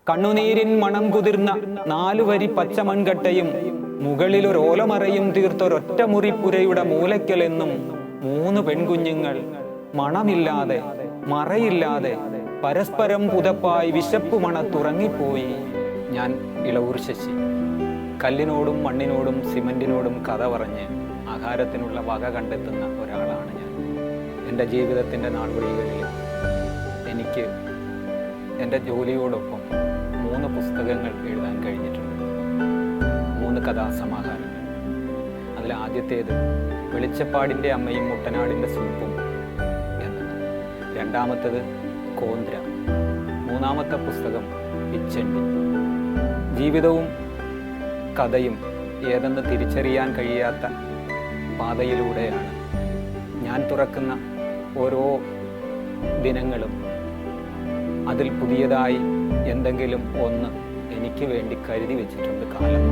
കണ്ണുനീരിൻ മണം കുതിർന്ന 4 വരി പച്ചമൺകട്ടയും മുകളിലൊരോലമറയും തീർത്തൊരൊറ്റ മുറിപ്പുരയുടെ മൂലയ്ക്കലെന്നും 3 പെൺകുഞ്ഞുങ്ങൾ മണമില്ലാതെ മറയില്ലാതെ പരസ്പരം പുതപ്പായി വിശപ്പ് മണത്തുറങ്ങിപ്പോയി. ഞാൻ ഇളവൂർ ശശി. കല്ലിനോടും മണ്ണിനോടും സിമന്റിനോടും കഥ പറഞ്ഞ് ആഹാരത്തിനുള്ള വക കണ്ടെത്തുന്ന ഒരാളാണ് ഞാൻ. എൻ്റെ ജീവിതത്തിൻ്റെ നാൾവഴികളിൽ എനിക്ക് എൻ്റെ ജോലിയോടൊപ്പം 3 പുസ്തകങ്ങൾ എഴുതാൻ കഴിഞ്ഞിട്ടുണ്ട്. 3 കഥാസമാഹാരങ്ങൾ. അതിൽ ആദ്യത്തേത് വെളിച്ചപ്പാടിൻ്റെ അമ്മയും മുട്ടനാടിൻ്റെ സൂപ്പും എന്നത്. രണ്ടാമത്തേത് കോന്ദ്ര. 3-ാമത്തെ പുസ്തകം പിച്ചണ്ടി. ജീവിതവും കഥയും ഏതെന്ന് തിരിച്ചറിയാൻ കഴിയാത്ത പാതയിലൂടെയാണ് ഞാൻ തുറക്കുന്ന ഓരോ ദിനങ്ങളും. അതിൽ പുതിയതായി എന്തെങ്കിലും ഒന്ന് എനിക്ക് വേണ്ടി കരുതി വെച്ചിട്ടുണ്ട് കാലം.